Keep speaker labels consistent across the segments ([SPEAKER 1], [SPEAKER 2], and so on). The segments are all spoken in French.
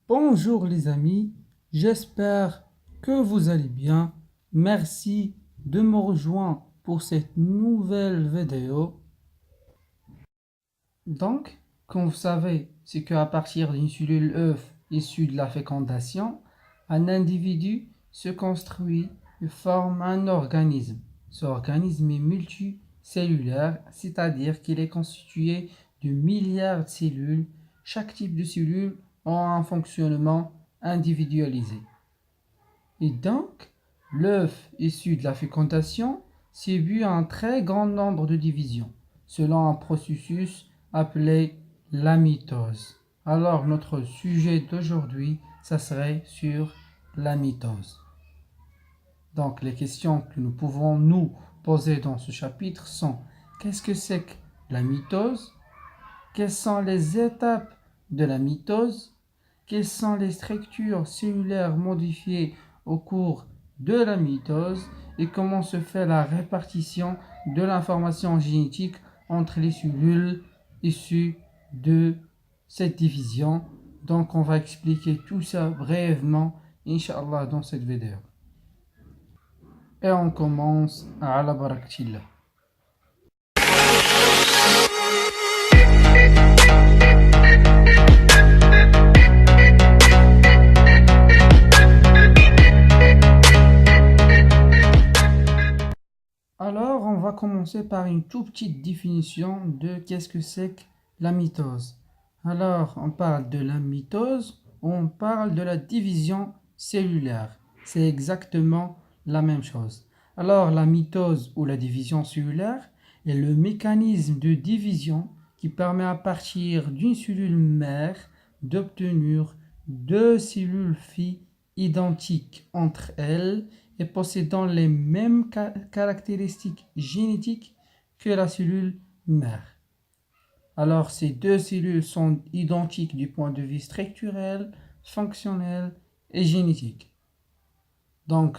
[SPEAKER 1] Bonjour les amis, j'espère que vous allez bien. Merci de me rejoindre pour cette nouvelle vidéo. Donc, comme vous savez, c'est qu'à partir d'une cellule œuf issue de la fécondation, un individu se construit et forme un organisme. Ce organisme est multicellulaire, c'est-à-dire qu'il est constitué de milliards de cellules. Chaque type de cellule a un fonctionnement individualisé. Et donc, l'œuf issu de la fécondation s'est vu à un très grand nombre de divisions, selon un processus appelé la mitose. Alors, notre sujet d'aujourd'hui, ça serait sur la mitose. Donc, les questions que nous pouvons nous poser dans ce chapitre sont: qu'est-ce que c'est que la mitose? Quelles sont les étapes de la mitose? Quelles sont les structures cellulaires modifiées au cours de la mitose et comment se fait la répartition de l'information génétique entre les cellules issues de cette division. Donc on va expliquer tout ça brièvement, Inch'Allah, dans cette vidéo. Et on commence à la baraktillah. Alors, on va commencer par une toute petite définition de qu'est-ce que c'est que la mitose. Alors, on parle de la mitose, on parle de la division cellulaire. C'est exactement la même chose. Alors, la mitose ou la division cellulaire est le mécanisme de division qui permet à partir d'une cellule mère d'obtenir deux cellules filles identiques entre elles et possédant les mêmes caractéristiques génétiques que la cellule mère. Alors ces deux cellules sont identiques du point de vue structurel, fonctionnel et génétique. Donc,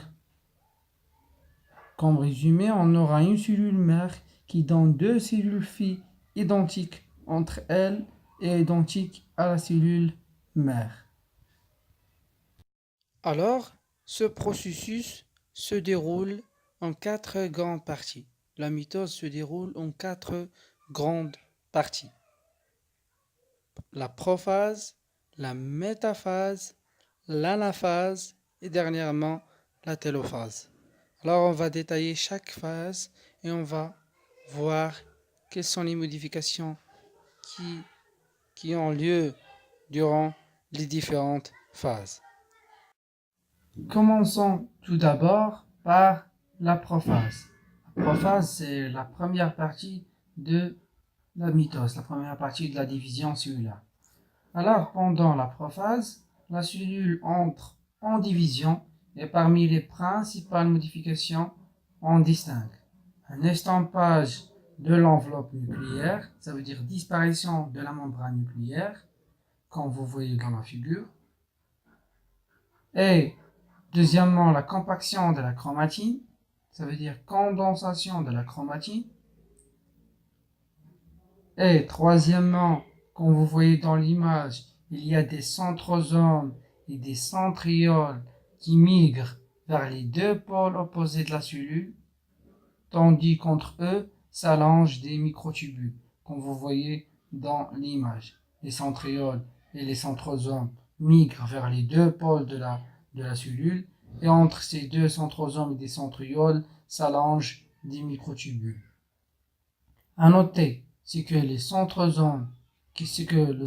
[SPEAKER 1] comme résumé, on aura une cellule mère qui donne deux cellules filles identiques entre elles et identiques à la cellule mère. Alors, ce processus se déroule en quatre grandes parties. La mitose se déroule en quatre grandes parties. La prophase, la métaphase, l'anaphase et dernièrement la télophase. Alors on va détailler chaque phase et on va voir quelles sont les modifications qui ont lieu durant les différentes phases. Commençons tout d'abord par la prophase. La prophase, c'est la première partie de la mitose, la première partie de la division cellulaire. Alors, pendant la prophase, la cellule entre en division et parmi les principales modifications, on distingue un estampage de l'enveloppe nucléaire, ça veut dire disparition de la membrane nucléaire, comme vous voyez dans la figure, et deuxièmement, la compaction de la chromatine, ça veut dire condensation de la chromatine. Et troisièmement, comme vous voyez dans l'image, il y a des centrosomes et des centrioles qui migrent vers les deux pôles opposés de la cellule, tandis qu'entre eux s'allongent des microtubules, comme vous voyez dans l'image. Les centrioles et les centrosomes migrent vers les deux pôles de la cellule, et entre ces deux centrosomes et des centrioles s'allongent des microtubules. À noter, c'est que le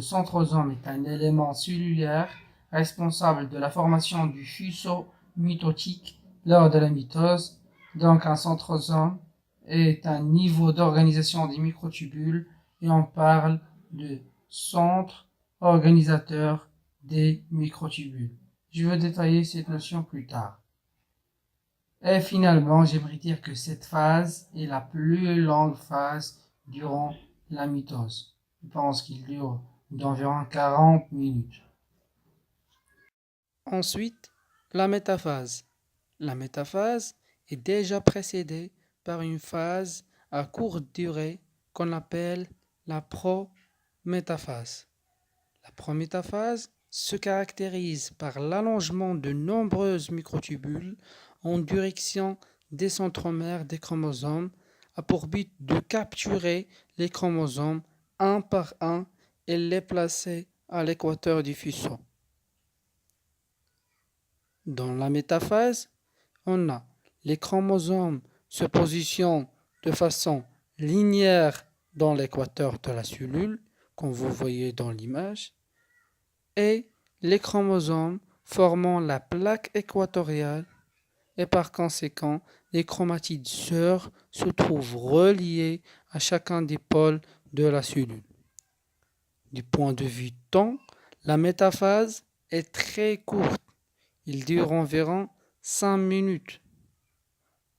[SPEAKER 1] centrosome est un élément cellulaire responsable de la formation du faisceau mitotique lors de la mitose. Donc un centrosome est un niveau d'organisation des microtubules et on parle de centre organisateur des microtubules. Je vais détailler cette notion plus tard. Et finalement, j'aimerais dire que cette phase est la plus longue phase durant la mitose. Je pense qu'il dure d'environ 40 minutes. Ensuite, la métaphase. La métaphase est déjà précédée par une phase à courte durée qu'on appelle la prométaphase. La prométaphase se caractérise par l'allongement de nombreuses microtubules en direction des centromères des chromosomes, a pour but de capturer les chromosomes un par un et les placer à l'équateur du fuseau. Dans la métaphase, on a les chromosomes se positionnent de façon linéaire dans l'équateur de la cellule, comme vous voyez dans l'image, et les chromosomes formant la plaque équatoriale et par conséquent, les chromatides sœurs se trouvent reliées à chacun des pôles de la cellule. Du point de vue temps, la métaphase est très courte. Il dure environ 5 minutes.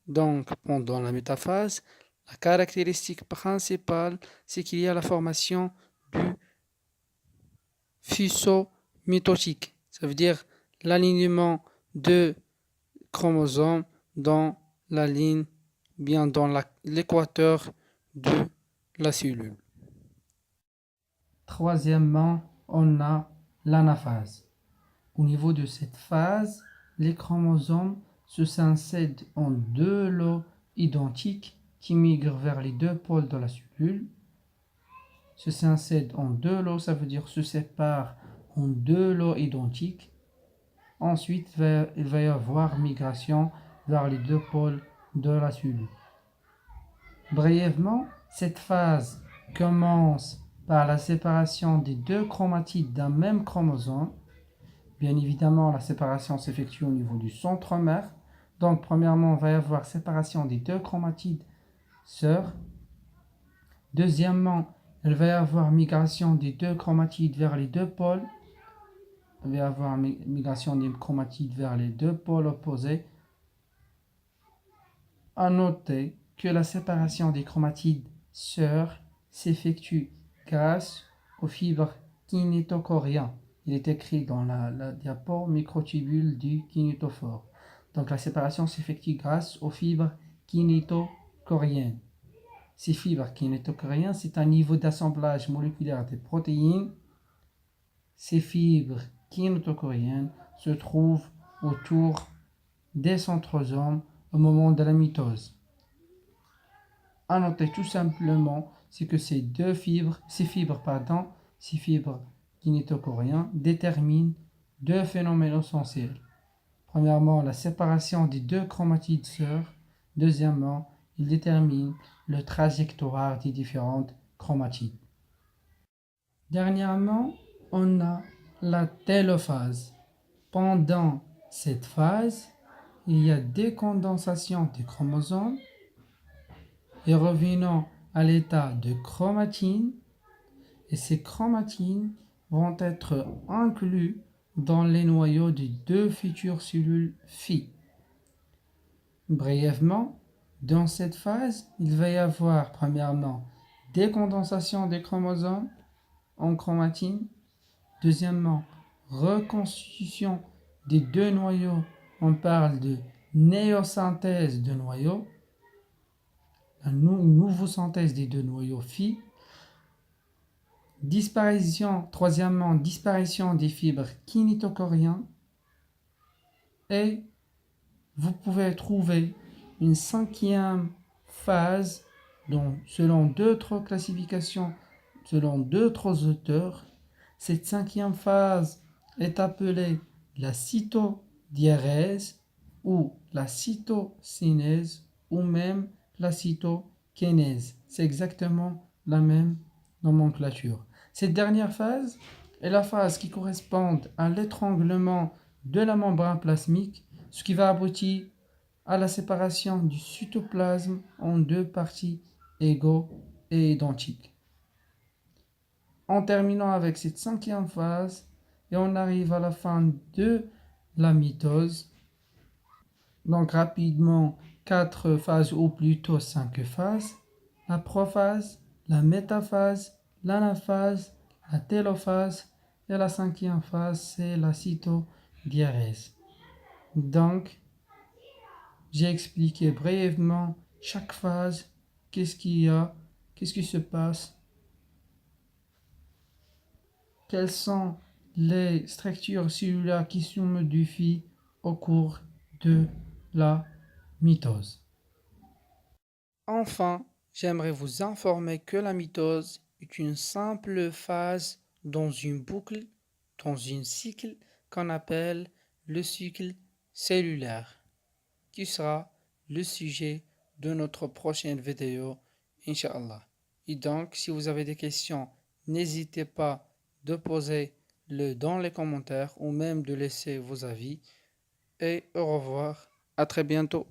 [SPEAKER 1] Donc, pendant la métaphase, la caractéristique principale, c'est qu'il y a la formation du fuseau mitotique. Ça veut dire l'alignement de chromosomes dans la ligne, bien dans l'équateur de la cellule. Troisièmement, on a l'anaphase. Au niveau de cette phase, les chromosomes se scindent en deux lots identiques qui migrent vers les deux pôles de la cellule. Se scindent en deux lots, ça veut dire se séparent en deux lots identiques. Ensuite, il va y avoir migration vers les deux pôles de la cellule. Brièvement, cette phase commence par la séparation des deux chromatides d'un même chromosome. Bien évidemment, la séparation s'effectue au niveau du centromère. Donc, premièrement, il va y avoir séparation des deux chromatides sœurs. Deuxièmement, il va y avoir migration des deux chromatides vers les deux pôles. Il va y avoir migration des chromatides vers les deux pôles opposés. À noter que la séparation des chromatides sœurs s'effectue grâce aux fibres kinétochoriennes. Il est écrit dans la diapo microtubule du kinétophore. Donc la séparation s'effectue grâce aux fibres kinétochoriennes. Ces fibres kinétochoriennes, c'est un niveau d'assemblage moléculaire des protéines. Ces fibres kinétochoriennes se trouvent autour des centrosomes au moment de la mitose. À noter tout simplement, c'est que ces fibres kinétochoriennes déterminent deux phénomènes essentiels. Premièrement, la séparation des deux chromatides sœurs. Deuxièmement, ils déterminent le trajectoire des différentes chromatides. Dernièrement, on a la télophase. Pendant cette phase, il y a décondensation des chromosomes et revenant à l'état de chromatine, et ces chromatines vont être inclus dans les noyaux des deux futures cellules filles. Brièvement, dans cette phase, il va y avoir premièrement décondensation des chromosomes en chromatine. Deuxièmement, reconstitution des deux noyaux. On parle de néosynthèse de noyaux. Une nouvelle synthèse des deux noyaux phi. Troisièmement, disparition des fibres kinétochoriennes. Et vous pouvez trouver une cinquième phase, donc selon d'autres classifications, selon d'autres auteurs. Cette cinquième phase est appelée la cytodiarèse ou la cytokinèse ou même la cytokinèse. C'est exactement la même nomenclature. Cette dernière phase est la phase qui correspond à l'étranglement de la membrane plasmique, ce qui va aboutir à la séparation du cytoplasme en deux parties égaux et identiques. En terminant avec cette cinquième phase, et on arrive à la fin de la mitose. Donc rapidement, 4 phases ou plutôt 5 phases. La prophase, la métaphase, l'anaphase, la télophase et la cinquième phase, c'est la cytodiarèse. Donc, j'ai expliqué brièvement chaque phase, qu'est-ce qu'il y a, qu'est-ce qui se passe, quelles sont les structures cellulaires qui se modifient au cours de la mitose. Enfin, j'aimerais vous informer que la mitose est une simple phase dans une boucle, dans un cycle qu'on appelle le cycle cellulaire, qui sera le sujet de notre prochaine vidéo, Inch'Allah. Et donc, si vous avez des questions, n'hésitez pas de poser-le dans les commentaires ou même de laisser vos avis. Et au revoir, à très bientôt.